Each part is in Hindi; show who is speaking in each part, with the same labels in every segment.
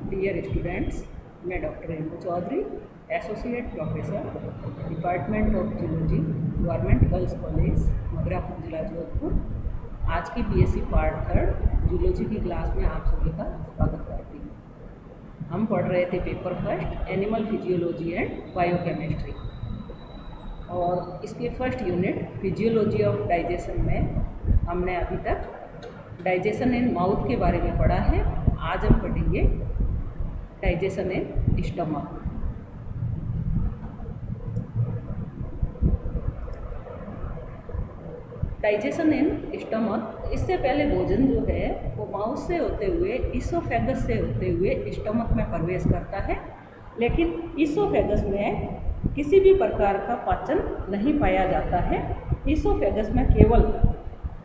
Speaker 1: डियर स्टूडेंट्स, मैं doctor Renu Chaudhary, associate professor, department of zoology, government girls college, Magrapur जिला जोधपुर, आज की बीएससी पार्ट 3 जूलॉजी की क्लास में आप सभी का स्वागत करती हूँ। हम पढ़ रहे थे paper first animal physiology and biochemistry, और इसके first unit physiology of digestion में हमने अभी तक डाइजेशन इन माउथ के बारे में पढ़ा है। आज हम पढ़ेंगे digestion in stomach. Digestion in stomach, इससे पहले भोजन जो है वो माउथ से होते हुए इसोफेगस से होते हुए स्टमक में प्रवेश करता है, लेकिन इसोफेगस में किसी भी प्रकार का पाचन नहीं पाया जाता है। इसोफेगस में केवल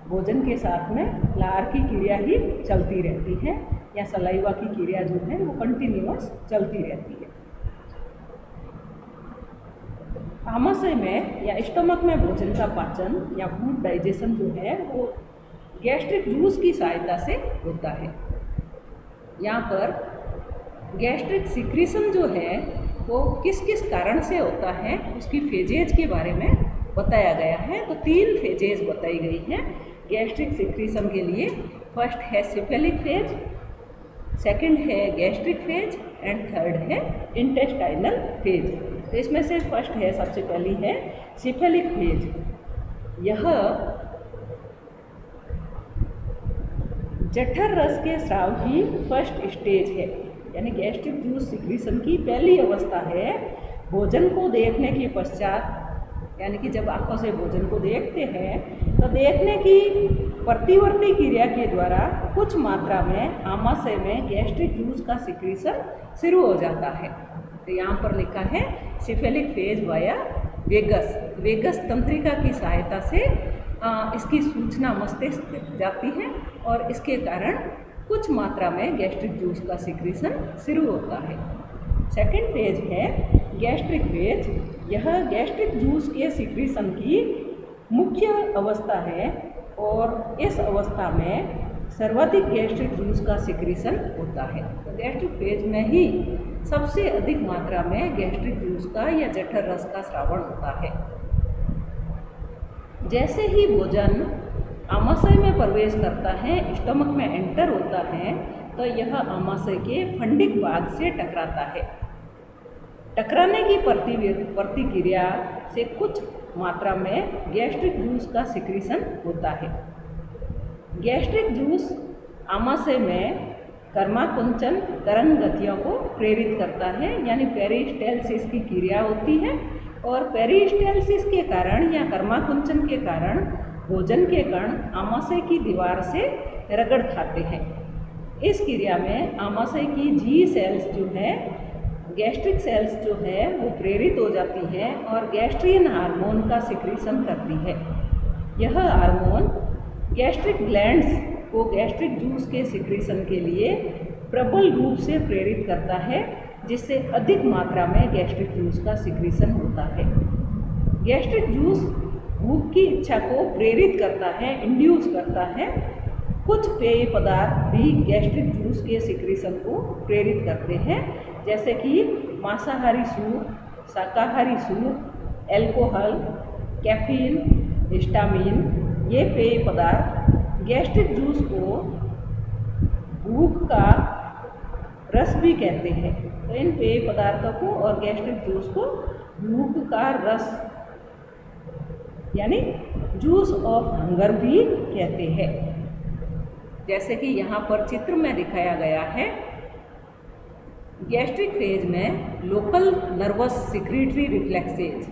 Speaker 1: भोजन के साथ में लार की क्रिया ही चलती रहती है, या सलाइवा की क्रिया जो है वो कंटिन्यूअस चलती रहती है। आमाशय में या स्टमक में भोजन का पाचन या फूड डाइजेशन जो है वो गैस्ट्रिक जूस की सहायता से होता है। यहाँ पर गैस्ट्रिक सिक्रीशन जो है वो किस किस कारण से होता है उसकी फेजेज के बारे में बताया गया है। तो 3 फेजेज बताई गई हैं गैस्ट्रिक सिक्रीशन के लिए। फर्स्ट है सिफेलिक फेज, सेकंड है गैस्ट्रिक फेज एंड थर्ड है इंटेस्टाइनल फेज। तो इसमें से फर्स्ट है, सबसे पहली है सिफेलिक फेज। यह जठर रस के स्राव की फर्स्ट स्टेज है, यानी गैस्ट्रिक जूस सिक्रीशन की पहली अवस्था है। भोजन को देखने के पश्चात, यानी कि जब आंखों से भोजन को देखते हैं तो देखने की प्रतिवर्ती क्रिया के द्वारा कुछ मात्रा में आमाशय में गैस्ट्रिक जूस का सिक्रीशन शुरू हो जाता है। तो यहाँ पर लिखा है cephalic phase via vagus. Vagus तंत्रिका की सहायता से इसकी सूचना मस्तिष्क तक जाती है और इसके कारण कुछ मात्रा में गैस्ट्रिक जूस का सिक्रीशन शुरू होता है। सेकंड फेज है गैस्ट्रिक फेज। यह गैस्ट्रिक जूस के सिक्रीशन की मुख्य अवस्था है और इस अवस्था में सर्वाधिक गैस्ट्रिक जूस का सिक्रीशन होता है। तो गैस्ट्रिक फेज में ही सबसे अधिक मात्रा में गैस्ट्रिक जूस का या जठर रस का स्रावण होता है। जैसे ही भोजन आमाशय में प्रवेश करता है, स्टमक में एंटर होता है, तो यह आमाशय के फंडिक भाग से टकराता है। टकराने की प्रतिक्रिया से कुछ मात्रा में गैस्ट्रिक जूस का सिक्रीशन होता है। गैस्ट्रिक जूस आमाशय में कर्माकुंचन तरंग गतियों को प्रेरित करता है, यानी पेरिस्टाल्सिस की क्रिया होती है, और पेरिस्टाल्सिस के कारण या कर्माकुंचन के कारण भोजन के कण आमाशय की दीवार से रगड़ खाते हैं। इस क्रिया में आमाशय की जी सेल्स जो है, गैस्ट्रिक सेल्स जो है वो प्रेरित हो जाती है और गैस्ट्रियन हार्मोन का सिक्रीशन करती है। यह हार्मोन गैस्ट्रिक ग्लैंड्स को गैस्ट्रिक जूस के सिक्रीशन के लिए प्रबल रूप से प्रेरित करता है, जिससे अधिक मात्रा में गैस्ट्रिक जूस का सिक्रीशन होता है। गैस्ट्रिक जूस भूख की इच्छा को प्रेरित करता है, इंड्यूस करता है। कुछ पेय पदार्थ भी गैस्ट्रिक जूस के सिक्रीशन को प्रेरित करते हैं, जैसे कि मांसाहारी सूप, शाकाहारी सूप, अल्कोहल, कैफीन, हिस्टामिन। ये पेय पदार्थ गैस्ट्रिक जूस को भूख का रस भी कहते हैं। तो इन पेय पदार्थों को और गैस्ट्रिक जूस को भूख का रस यानी जूस ऑफ हंगर भी कहते हैं। जैसे कि यहाँ पर चित्र में दिखाया गया है, गैस्ट्रिक फेज में लोकल नर्वस सिक्रीटरी रिफ्लेक्सेज,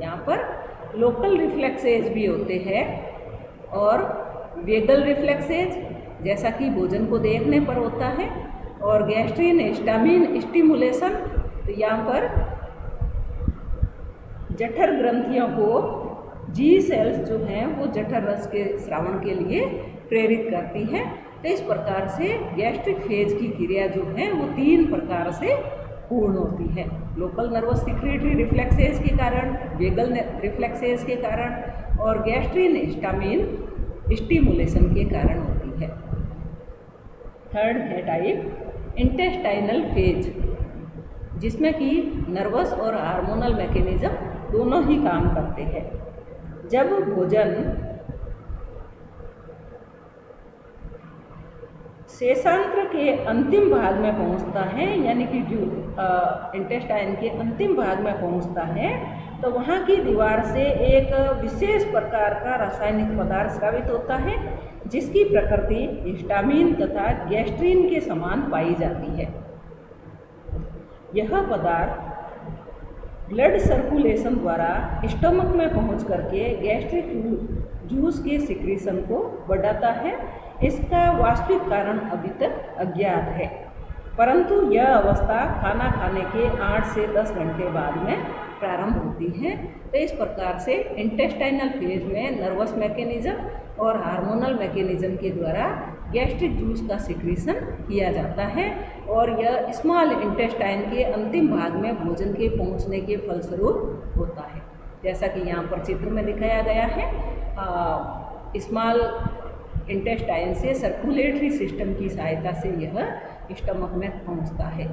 Speaker 1: यहाँ पर लोकल रिफ्लेक्सेज भी होते हैं, और वेगल रिफ्लेक्सेज जैसा कि भोजन को देखने पर होता है, और गैस्ट्रिन हिस्टामिन स्टिमुलेशन, तो यहाँ पर जठर ग्रंथियों को जी सेल्स जो हैं वो जठर रस के स्रावण के लिए प्रेरित करती हैं। तो इस प्रकार से गैस्ट्रिक फेज की क्रिया जो है वो 3 प्रकार से पूर्ण होती है। लोकल नर्वस सिक्रीटरी रिफ्लेक्सेज के कारण, वेगल रिफ्लेक्सेज के कारण, और गैस्ट्रिन हिस्टामिन स्टिमुलेशन के कारण होती है। थर्ड है टाइप इंटेस्टाइनल फेज, जिसमें कि नर्वस और हार्मोनल मैकेनिज्म दोनों ही काम करते हैं। जब भोजन शेषांत्र के अंतिम भाग में पहुंचता है, यानी कि जो इंटेस्टाइन के अंतिम भाग में पहुंचता है, तो वहाँ की दीवार से एक विशेष प्रकार का रासायनिक पदार्थ स्रावित होता है, जिसकी प्रकृति हिस्टामिन तथा गैस्ट्रिन के समान पाई जाती है। यह पदार्थ ब्लड सर्कुलेशन द्वारा स्टमक में पहुंच करके गैस्ट्रिक जूस के सिक्रीशन को बढ़ाता है। इसका वास्तविक कारण अभी तक अज्ञात है, परंतु यह अवस्था खाना खाने के 8 से 10 घंटे बाद में प्रारंभ होती है। तो इस प्रकार से इंटेस्टाइनल फेज में नर्वस मैकेनिज्म और हार्मोनल मैकेनिज्म के द्वारा गैस्ट्रिक जूस का सिक्रीशन किया जाता है, और यह स्मॉल इंटेस्टाइन के अंतिम भाग में भोजन के पहुंचने के फलस्वरूप होता है। जैसा कि यहाँ पर चित्र में दिखाया गया है, स्मॉल इंटेस्टाइन से सर्कुलेटरी सिस्टम की सहायता से यह स्टमक में पहुंचता है।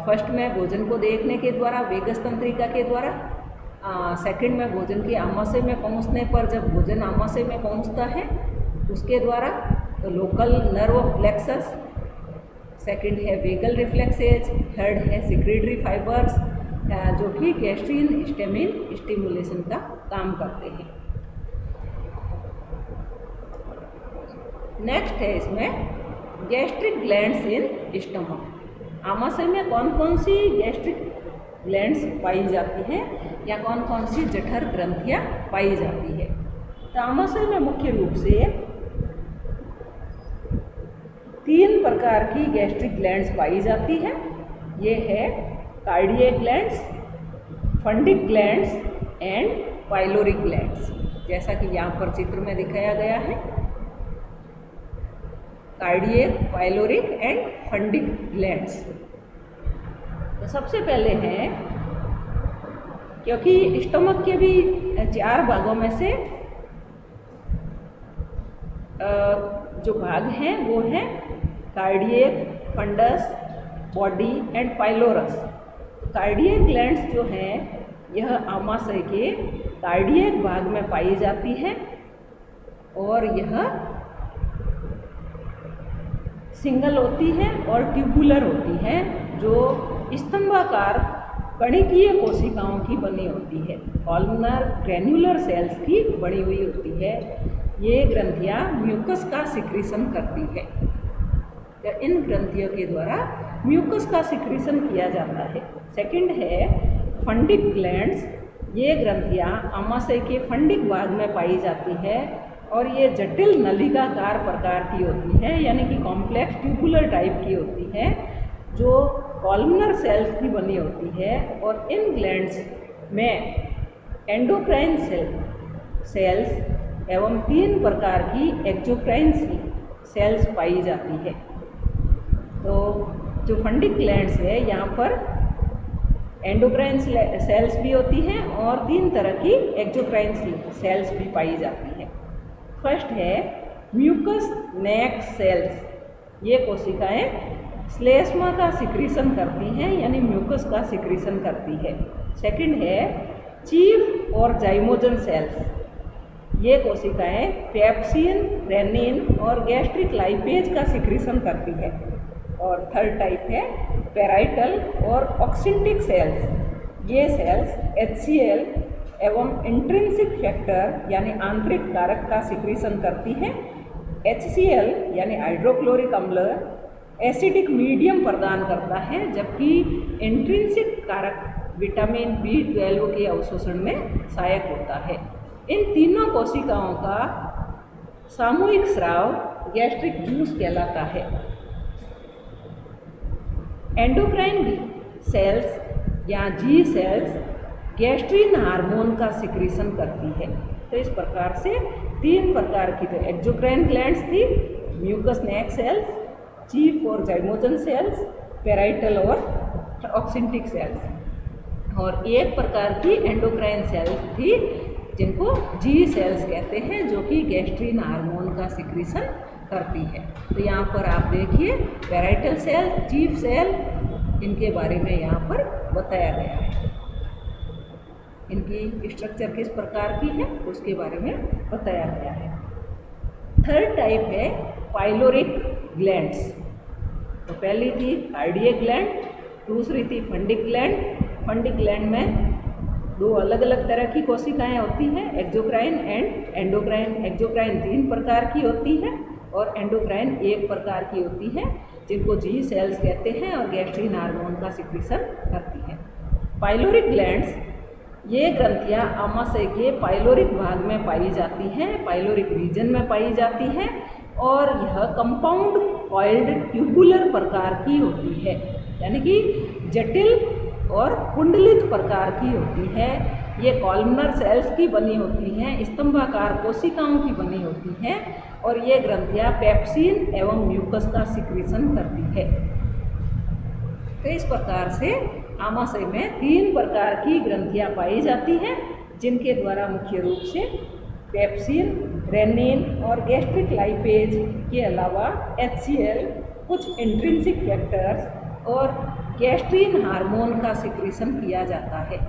Speaker 1: फर्स्ट में भोजन को देखने के द्वारा, वेगस तंत्रिका के द्वारा, सेकंड में भोजन के आमाशय में पहुंचने पर, जब भोजन आमाशय में पहुंचता है उसके द्वारा, तो लोकल नर्व प्लेक्सस, सेकंड है वेगल रिफ्लेक्सेज, थर्ड है सिक्रेटरी फाइबर्स, जो कि गैस्ट्रिन हिस्टामिन स्टिमुलेशन का काम करते हैं। नेक्स्ट है इसमें गैस्ट्रिक ग्लैंड्स इन स्टमक। आमाशय में कौन कौन सी गैस्ट्रिक ग्लैंड्स पाई जाती हैं या कौन कौन सी जठर ग्रंथियाँ पाई जाती है। तो आमाशय में मुख्य रूप से 3 प्रकार की गैस्ट्रिक ग्लैंड्स पाई जाती हैं। ये है cardiac glands, fundic glands and pyloric glands. जैसा कि यहाँ पर चित्र में दिखाया गया है, cardiac, pyloric and fundic glands. तो सबसे पहले हैं, क्योंकि स्टमक के भी 4 भागों में से जो भाग हैं वो हैं cardiac, fundus, body and pylorus. Cardiac glands जो हैं यह आमाशय के कार्डियक भाग में पाई जाती है, और यह सिंगल होती है और ट्यूबुलर होती है, जो स्तंभाकार कणिकीय कोशिकाओं की बनी होती है, कॉलमनर ग्रैन्युलर सेल्स की बनी हुई होती है। ये ग्रंथियाँ म्यूकस का सिक्रीशन करती है। तो इन ग्रंथियों के द्वारा म्यूकस का सिक्रीशन किया जाता है। सेकंड है फंडिक ग्लैंड्स। ये ग्रंथियाँ आमाशय के फंडिक भाग में पाई जाती है, और ये जटिल नलिकाकार प्रकार की होती है, यानी कि कॉम्प्लेक्स ट्यूबुलर टाइप की होती है, जो कॉलमनर सेल्स की बनी होती है। और इन ग्लैंड्स में एंडोक्राइन सेल्स एवं 3 प्रकार की एक्सोक्राइन सेल्स पाई जाती है। तो जो फंडिक ग्लैंड्स है, यहाँ पर एंडोक्राइन सेल्स भी होती हैं और 3 तरह की एक्सोक्राइन सेल्स भी पाई जाती है। फर्स्ट है म्यूकस नेक सेल्स। ये कोशिकाएं श्लेष्मा का सिक्रीशन करती हैं, यानी म्यूकस का सिक्रीशन करती है। सेकंड है चीफ और जाइमोजन सेल्स। ये कोशिकाएं पेप्सिन, रेनिन और गैस्ट्रिक लाइपेज का सिक्रीशन करती है। और थर्ड टाइप है पेराइटल और ऑक्सिंटिक सेल्स। ये सेल्स HCl एवं इंट्रिंसिक फैक्टर यानी आंतरिक कारक का सिक्रीशन करती हैं। HCl यानी हाइड्रोक्लोरिक अम्ल एसिडिक मीडियम प्रदान करता है, जबकि इंट्रिंसिक कारक विटामिन B12 के अवशोषण में सहायक होता है। इन तीनों कोशिकाओं का सामूहिक स्राव गैस्ट्रिक जूस कहलाता है। एंडोक्राइन सेल्स या G सेल्स गैस्ट्रिन हार्मोन का सिक्रीशन करती है। तो इस प्रकार से 3 प्रकार की तो एक्सोक्राइन ग्लैंड्स थी, म्यूकस नेक सेल्स, चीफ और जाइमोजन सेल्स, पेराइटल और ऑक्सिंटिक सेल्स, और 1 प्रकार की एंडोक्राइन सेल्स थी जिनको G सेल्स कहते हैं, जो कि गैस्ट्रिन हार्मोन का सिक्रीशन करती है। तो यहाँ पर आप देखिए पैराइटल सेल, चीफ सेल, इनके बारे में यहाँ पर बताया गया है। इनकी स्ट्रक्चर किस प्रकार की है उसके बारे में बताया गया है। थर्ड टाइप है पाइलोरिक ग्लैंड्स। तो पहली थी कार्डियक ग्लैंड, दूसरी थी फंडिक ग्लैंड। फंडिक ग्लैंड में दो अलग अलग तरह की कोशिकाएं होती हैं, एक्सोक्राइन एंड एंडोक्राइन। एक्सोक्राइन 3 प्रकार की होती है और एंडोक्राइन 1 प्रकार की होती है, जिनको जी सेल्स कहते हैं और गैस्ट्रिन हार्मोन का सिक्रीशन करती हैं। पाइलोरिक ग्लैंड्स, ये ग्रंथियाँ आमाशय के पाइलोरिक भाग में पाई जाती हैं, पाइलोरिक रीजन में पाई जाती हैं और यह कंपाउंड कॉइल्ड ट्यूबुलर प्रकार की होती है, यानी कि जटिल और कुंडलित प्रकार की होती है। ये कॉलमनर सेल्स की बनी होती हैं, स्तंभाकार कोशिकाओं की बनी होती हैं और ये ग्रंथियाँ पेप्सिन एवं म्यूकस का सिक्रीशन करती है। तो इस प्रकार से आमाशय में 3 प्रकार की ग्रंथियाँ पाई जाती हैं, जिनके द्वारा मुख्य रूप से पेप्सिन, रेनिन और गैस्ट्रिक लाइपेज के अलावा HCl, कुछ इंट्रिंसिक फैक्टर्स और गैस्ट्रिन हार्मोन का सिक्रीशन किया जाता है।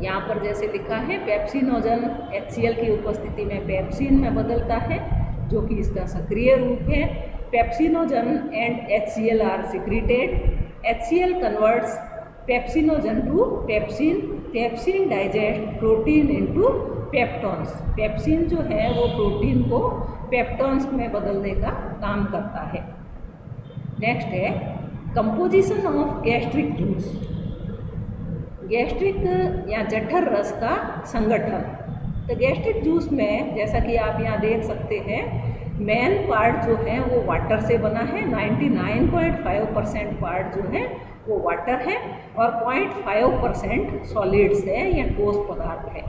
Speaker 1: यहाँ पर जैसे लिखा है पेप्सिनोजन HCl की उपस्थिति में पेप्सिन में बदलता है, जो कि इसका सक्रिय रूप है। Pepsinogen and HCl are secreted. HCl converts pepsinogen to pepsin. Pepsin digest protein into peptones. Pepsin जो है वो प्रोटीन को पेप्टोन्स में बदलने का काम करता है। नेक्स्ट है composition of gastric juice. Gastric या जठर रस का संगठन। तो गैस्ट्रिक जूस में जैसा कि आप यहाँ देख सकते हैं, मेन पार्ट जो है वो वाटर से बना है। 99.5% पार्ट जो है वो वाटर है और 0.5% सॉलिड्स है या ठोस पदार्थ है।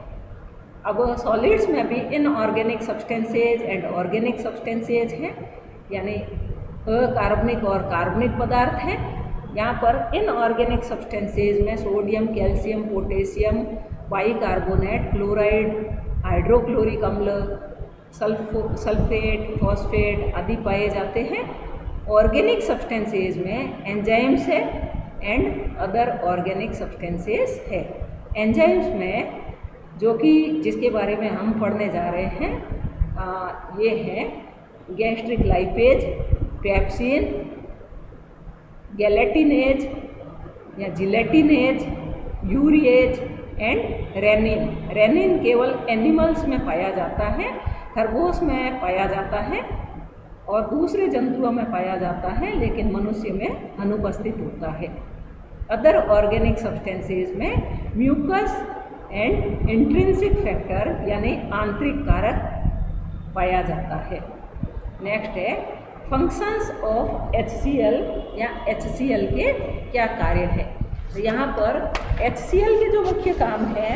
Speaker 1: अब सॉलिड्स में भी inorganic substances and organic substances हैं, यानी अकार्बनिक और कार्बनिक पदार्थ हैं। यहाँ पर इनऑर्गेनिक सब्सटेंसेज में sodium, calcium, potassium, bicarbonate, chloride, hydrochloric अम्ल, सल्फेट, फॉस्फेट आदि पाए जाते हैं। ऑर्गेनिक सब्सटेंसेज में एंजाइम्स है एंड अदर ऑर्गेनिक सब्सटेंसेज है। एंजाइम्स में जो कि जिसके बारे में हम पढ़ने जा रहे हैं ये है गैस्ट्रिक लाइपेज, पेप्सिन, गैलेटिनेज या जिलेटिनेज, यूरिएज एंड रेनिन। रेनिन केवल एनिमल्स में पाया जाता है, खरगोश में पाया जाता है और दूसरे जंतुओं में पाया जाता है, लेकिन मनुष्य में अनुपस्थित होता है। अदर ऑर्गेनिक सब्सटेंसेज में म्यूकस एंड इंट्रिंसिक फैक्टर यानी आंतरिक कारक पाया जाता है। नेक्स्ट है फंक्शंस ऑफ HCl या HCl के क्या कार्य है। तो यहाँ पर HCl के जो मुख्य काम है,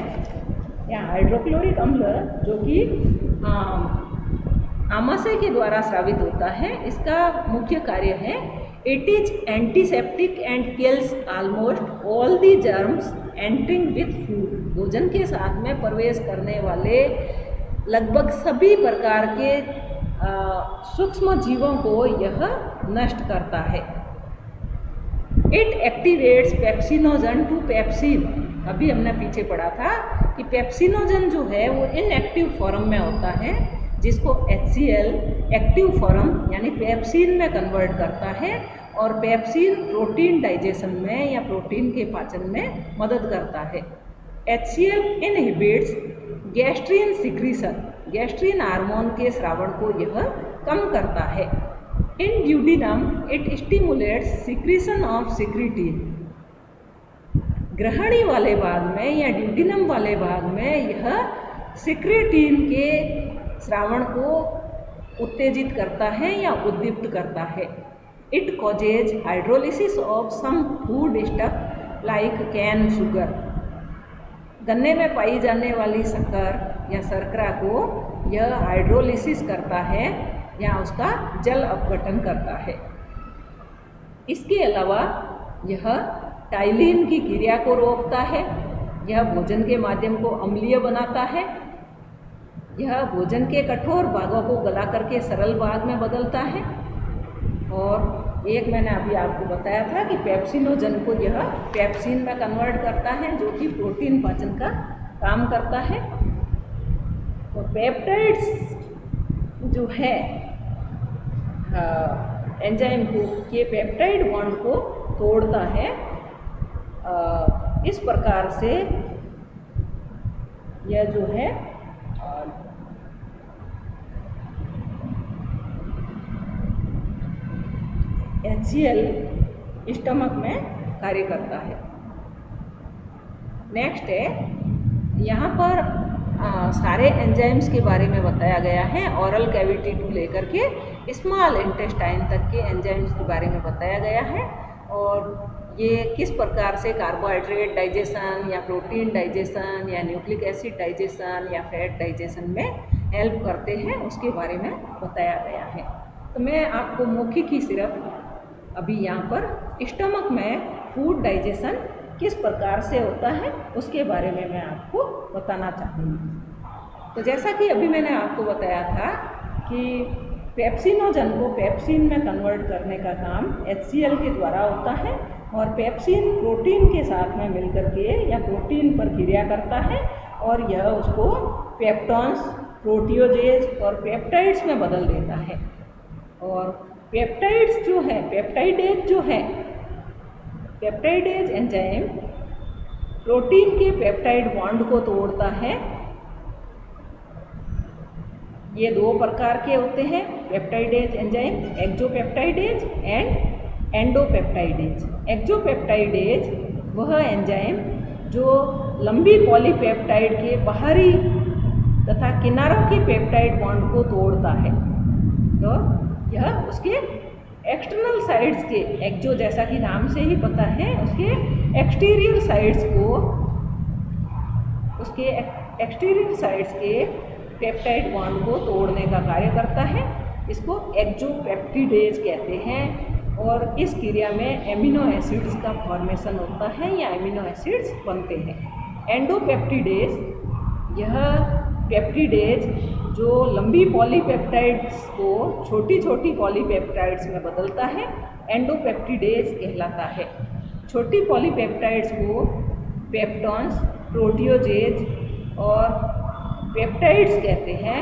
Speaker 1: या हाइड्रोक्लोरिक अम्ल जो कि आमाशय के द्वारा स्रावित होता है, इसका मुख्य कार्य है it is antiseptic and kills almost all the germs entering with food. भोजन के साथ में प्रवेश करने वाले लगभग सभी प्रकार के सूक्ष्म जीवों को यह नष्ट करता है। It activates pepsinogen to pepsin. अभी हमने पीछे पढ़ा था कि पेप्सिनोजन जो है वो इनएक्टिव फॉर्म में होता है, जिसको HCl एक्टिव फॉर्म यानी पेप्सिन में कन्वर्ट करता है और पेप्सिन प्रोटीन डाइजेशन में या प्रोटीन के पाचन में मदद करता है। HCl inhibits gastrin secretion. Gastrin hormone के स्रावण को यह कम करता है। In duodenum it stimulates secretion of secretin. ग्रहणी वाले भाग में या ड्यूडिनम वाले भाग में यह सिक्रीटिन के स्रावण को उत्तेजित करता है या उद्दीप्त करता है। It causes hydrolysis of some food stuff like cane sugar. गन्ने में पाई जाने वाली शक्कर या शर्करा को यह हाइड्रोलिसिस करता है या उसका जल अपघटन करता है। इसके अलावा यह टाइलिन की क्रिया को रोकता है। यह भोजन के माध्यम को अम्लीय बनाता है। यह भोजन के कठोर भागों को गला करके सरल भाग में बदलता है। और एक मैंने अभी आपको बताया था कि पेप्सिनोजन को यह पेप्सिन में कन्वर्ट करता है, जो कि प्रोटीन पाचन का काम करता है। और पेप्टाइड्स जो है एंजाइम को के पेप्टाइड बॉन्ड को तोड़ता है। इस प्रकार से यह जो है HCl स्टमक में कार्य करता है। नेक्स्ट है, यहाँ पर सारे एंजाइम्स के बारे में बताया गया है। ओरल कैविटी टू लेकर के स्मॉल इंटेस्टाइन तक के एंजाइम्स के बारे में बताया गया है, और ये किस प्रकार से कार्बोहाइड्रेट डाइजेशन या प्रोटीन डाइजेशन या न्यूक्लिक एसिड डाइजेशन या फैट डाइजेशन में हेल्प करते हैं उसके बारे में बताया गया है। तो मैं आपको मौखिक ही सिर्फ अभी यहाँ पर स्टमक में फूड डाइजेशन किस प्रकार से होता है उसके बारे में मैं आपको बताना चाहूँगी। तो जैसा कि अभी मैंने आपको बताया था कि पेप्सिनोजन को पेप्सिन में कन्वर्ट करने का काम HCl के द्वारा होता है, और पेप्सिन प्रोटीन के साथ में मिलकर के या प्रोटीन पर क्रिया करता है और यह उसको पेप्टॉन्स, प्रोटियोजेज और पेप्टाइड्स में बदल देता है। और पेप्टाइड्स जो है, पेप्टाइडेज एंजाइम प्रोटीन के पेप्टाइड बॉन्ड को तोड़ता है। ये दो प्रकार के होते हैं पेप्टाइडेज एंजाइम, एक्सोपेप्टाइडेज एंड एंडोपेप्टाइडेज। एक्सोपेप्टाइडेज वह एंजाइम जो लंबी पॉलीपेप्टाइड के बाहरी तथा किनारों के पेप्टाइड बॉन्ड को तोड़ता है। तो यह उसके एक्सटर्नल साइड्स के, एक्सो जैसा कि नाम से ही पता है, उसके एक्सटीरियर साइड्स के पेप्टाइड बॉन्ड को तोड़ने का कार्य करता है। इसको एक्सोपेप्टिडेज कहते हैं, और इस क्रिया में एमिनो एसिड्स का फॉर्मेशन होता है या एमिनो एसिड्स बनते हैं। एंडोपेप्टिडेज, यह पेप्टिडेज जो लंबी पॉलीपेप्टाइड्स को छोटी छोटी पॉलीपेप्टाइड्स में बदलता है, एंडोपेप्टिडेज कहलाता है। छोटी पॉलीपेप्टाइड्स को पेप्टॉन्स, प्रोटियोजेज और पेप्टाइड्स कहते हैं।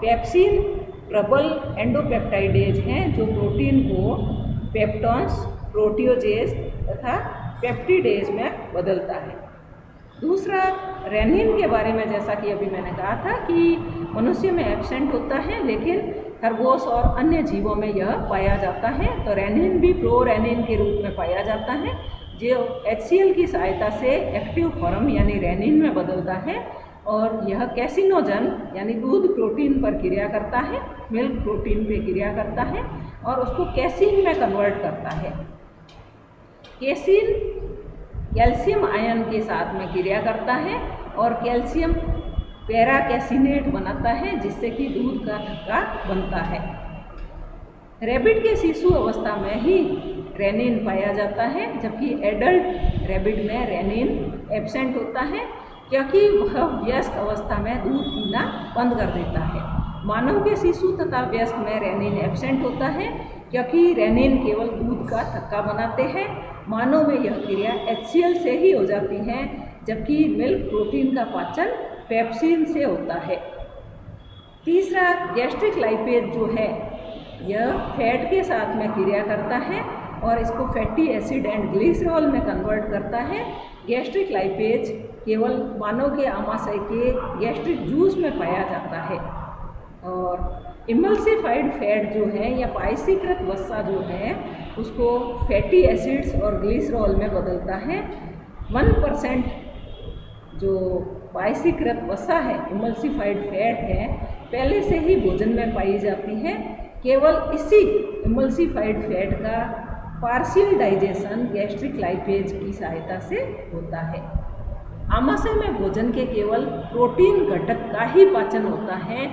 Speaker 1: पेप्सिन प्रबल एंडोपेप्टाइडेज हैं जो प्रोटीन को पेप्टॉन्स, प्रोटियोजेज तथा पेप्टिडेज में बदलता है। दूसरा, रेनिन के बारे में जैसा कि अभी मैंने कहा था कि मनुष्य में एब्सेंट होता है, लेकिन खरगोश और अन्य जीवों में यह पाया जाता है। तो रेनिन भी प्रोरेनिन के रूप में पाया जाता है, जो HCl की सहायता से एक्टिव फॉर्म यानी रेनिन में बदलता है, और यह कैसिनोजन यानी दूध प्रोटीन पर क्रिया करता है, मिल्क प्रोटीन पर क्रिया करता है और उसको कैसीन में कन्वर्ट करता है। कैसीन कैल्शियम आयन के साथ में क्रिया करता है और कैल्शियम पैराकैसिनेट बनाता है, जिससे कि दूध का थक्का बनता है। रैबिट के शिशु अवस्था में ही रेनिन पाया जाता है, जबकि एडल्ट रैबिट में रेनिन एब्सेंट होता है, क्योंकि वह वयस्क अवस्था में दूध पीना बंद कर देता है। मानव के शिशु तथा वयस्क में रेनिन एब्सेंट होता है, क्योंकि रेनिन केवल दूध का थक्का बनाते हैं। मानव में यह क्रिया HCl से ही हो जाती है, जबकि मिल्क प्रोटीन का पाचन पेप्सिन से होता है। तीसरा, गैस्ट्रिक लाइपेज जो है यह फैट के साथ में क्रिया करता है और इसको फैटी एसिड एंड ग्लिसरॉल में कन्वर्ट करता है। गैस्ट्रिक लाइपेज केवल मानव के आमाशय के गैस्ट्रिक जूस में पाया जाता है। और इमल्सिफाइड फैट जो है या पायसीकृत वसा जो है उसको फैटी एसिड्स और ग्लिसरॉल में बदलता है। 1% जो पायसीकृत वसा है, इमल्सिफाइड फैट है, पहले से ही भोजन में पाई जाती है। केवल इसी इमल्सिफाइड फैट का पार्शियल डाइजेशन गैस्ट्रिक लाइपेज की सहायता से होता है। आमाशय में भोजन के केवल प्रोटीन घटक का ही पाचन होता है,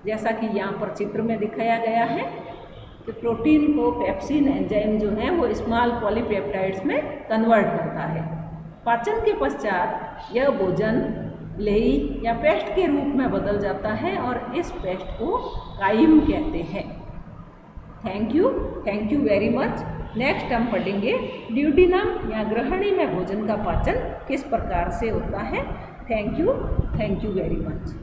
Speaker 1: जैसा कि यहाँ पर चित्र में दिखाया गया है कि प्रोटीन को पेप्सिन एंजाइम जो है वो स्मॉल पॉलीपेप्टाइड्स में कन्वर्ट करता है। पाचन के पश्चात यह भोजन लेई या पेस्ट के रूप में बदल जाता है और इस पेस्ट को काइम कहते हैं। Thank you very much. Next हम पढ़ेंगे ड्यूडिनम या ग्रहणी में भोजन का पाचन किस प्रकार से होता है। Thank you very much.